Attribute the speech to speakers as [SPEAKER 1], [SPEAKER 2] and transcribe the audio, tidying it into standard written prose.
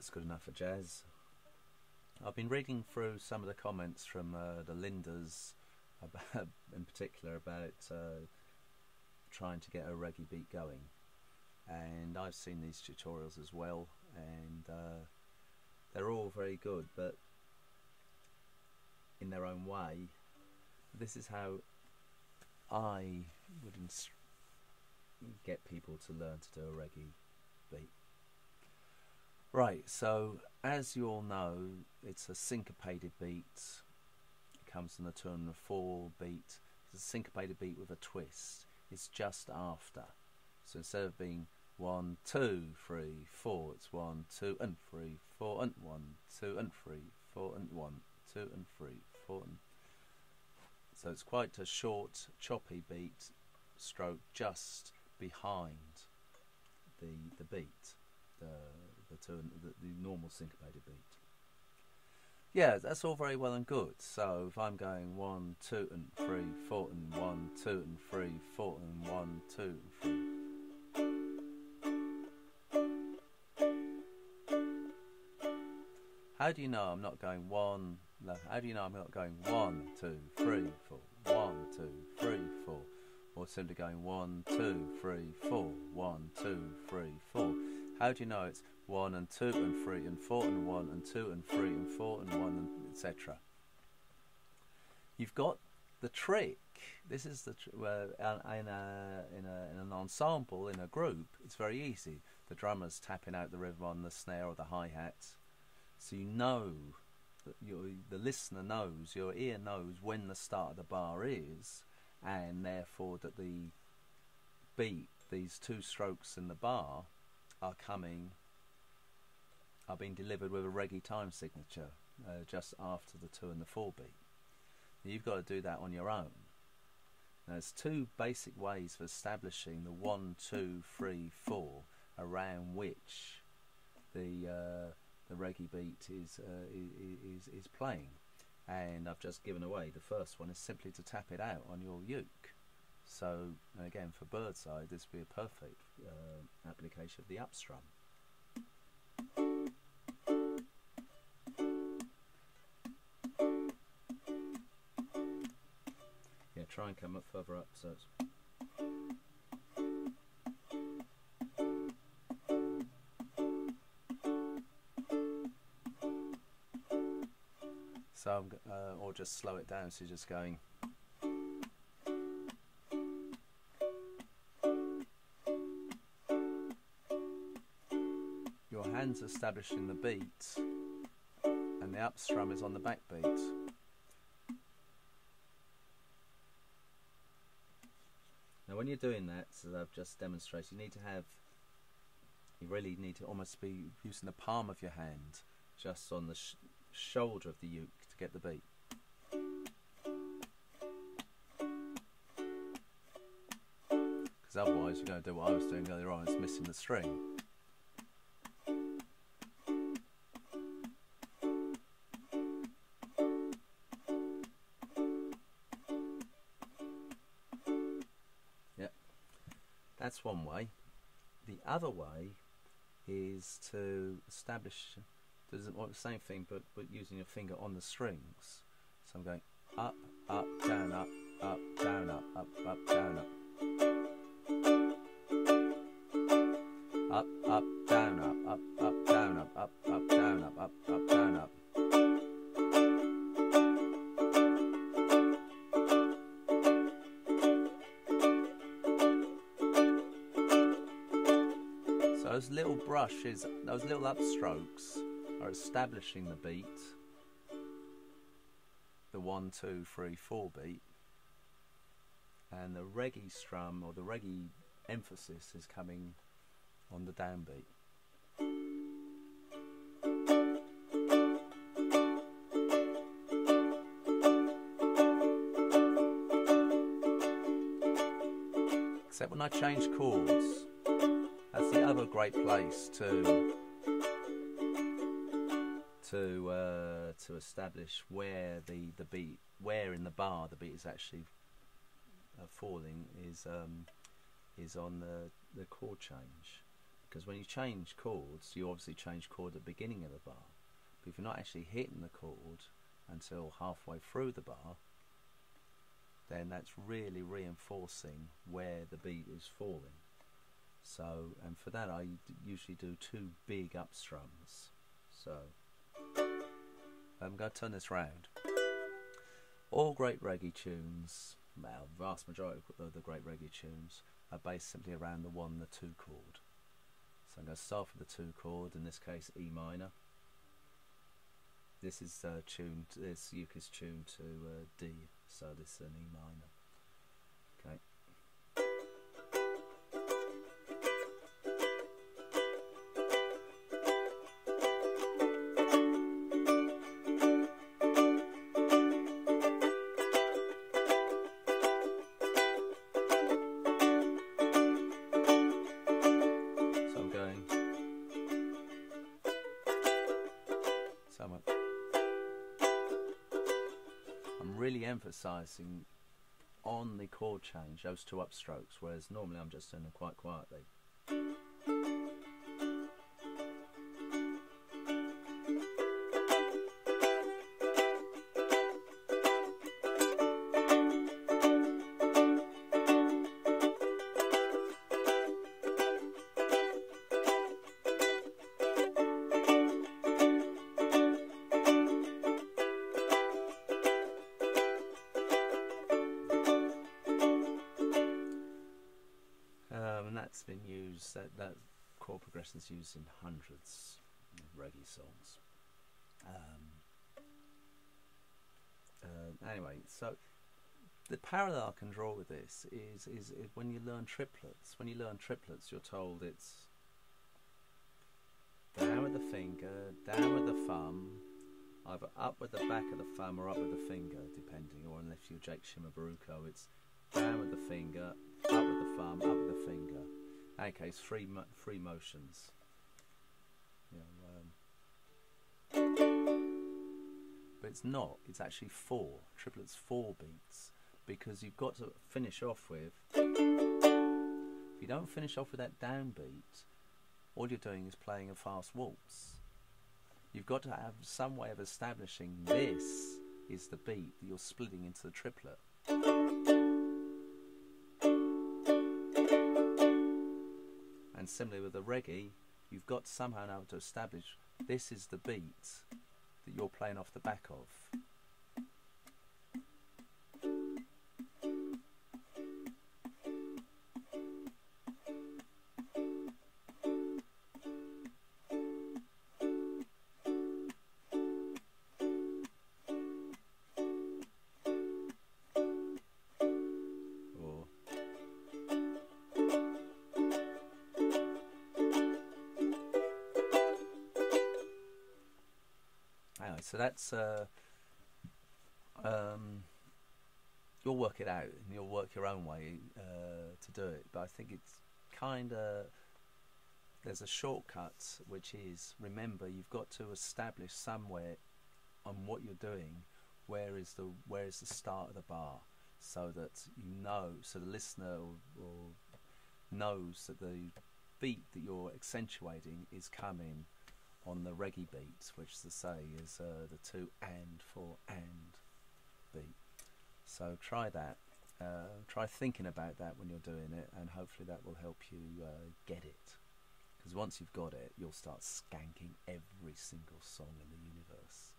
[SPEAKER 1] that's good enough for jazz. I've been reading through some of the comments from the Lindas, about, in particular, about trying to get a reggae beat going, and I've seen these tutorials as well, and they're all very good, but in their own way. This is how I would get people to learn to do a reggae beat. Right, so as you all know, it's a syncopated beat. It comes in the 2 and 4 beat. It's a syncopated beat with a twist. It's just after. So instead of being 1, 2, 3, 4, it's 1, 2 and 3, 4 and 1, 2 and 3, 4 and 1, 2 and 3, 4 and... So it's quite a short, choppy beat, stroke just behind the beat, the normal syncopated beat. Yeah, that's all very well and good. So if I'm going 1, 2 and 3, 4 and 1, 2 and 3, 4 and 1, 2 and 3. How do you know I'm not going 1? No, how do you know I'm not going 1, 2, 3, 4, 1, 2, 3, 4, or simply going 1, 2, 3, 4, 1, 2, 3, 4? How do you know it's 1 and 2 and 3 and 4 and 1 and 2 and 3 and 4 and 1 and etc.? You've got the trick. This is the in an ensemble, in a group, it's very easy. The drummer's tapping out the rhythm on the snare or the hi-hat, so you know that the listener knows, your ear knows when the start of the bar is, and therefore that the beat, these 2 strokes in the bar, are being delivered with a reggae time signature just after the 2 and the 4 beat. Now you've got to do that on your own. Now there's 2 basic ways of establishing the 1, 2, 3, 4 around which the reggae beat is playing, and I've just given away. The first one is simply to tap it out on your uke. So again, for Birdseye, this would be a perfect application of the upstrum. Yeah, try and come up further up. So it's or just slow it down, so you're just going. Your hands establishing the beat, and the upstrum is on the backbeat. Now when you're doing that, as I've just demonstrated, you really need to almost be using the palm of your hand just on the shoulder of the uke to get the beat. Because otherwise you're going to do what I was doing earlier on, it's missing the string. Yep, that's one way. The other way is to establish, does the same thing but using your finger on the strings. So I'm going up, up, down, up, down, up, down, up. Up, up, down, up, down, up, down, up, down, up. So those little brushes, those little upstrokes are establishing the beat, the 1, 2, 3, 4 beat, and the reggae strum or the reggae emphasis is coming on the downbeat. Except when I change chords, that's the other great place to establish where the beat, where in the bar the beat is actually falling, is on the chord change. because when you change chords, you obviously change chord at the beginning of the bar, but if you're not actually hitting the chord until halfway through the bar, then that's really reinforcing where the beat is falling. So, and for that I usually do 2 big up strums. So I'm going to turn this round. All great reggae tunes, well, vast majority of the great reggae tunes are based simply around the 1, the 2 chord. So I'm going to start with the 2 chord, in this case E minor. This is tuned, this uke is tuned to D, so this is an E minor. Okay. I'm really emphasising on the chord change, those 2 upstrokes, whereas normally I'm just doing them quite quietly. And that's been used, that chord progression is used in hundreds of reggae songs. Anyway, so the parallel I can draw with this is when you learn triplets. When you learn triplets, you're told it's down with the finger, down with the thumb, either up with the back of the thumb or up with the finger, depending, or unless you Jake Shimabruko, it's down with the finger, up with the thumb, up with the finger. In any case, three motions. But it's not. It's actually 4 triplets, 4 beats, because you've got to finish off with. If you don't finish off with that downbeat, all you're doing is playing a fast waltz. You've got to have some way of establishing this is the beat that you're splitting into the triplet. And similarly with the reggae, you've got to somehow know to establish this is the beat that you're playing off the back of. So that's you'll work it out and you'll work your own way to do it, but I think it's kind of, there's a shortcut, which is, remember, you've got to establish somewhere on what you're doing where is the start of the bar, so that you know, so the listener or knows that the beat that you're accentuating is coming on the reggae beat, which to say is the 2 and 4 and beat. So try that. Try thinking about that when you're doing it, and hopefully that will help you get it. Because once you've got it, you'll start skanking every single song in the universe.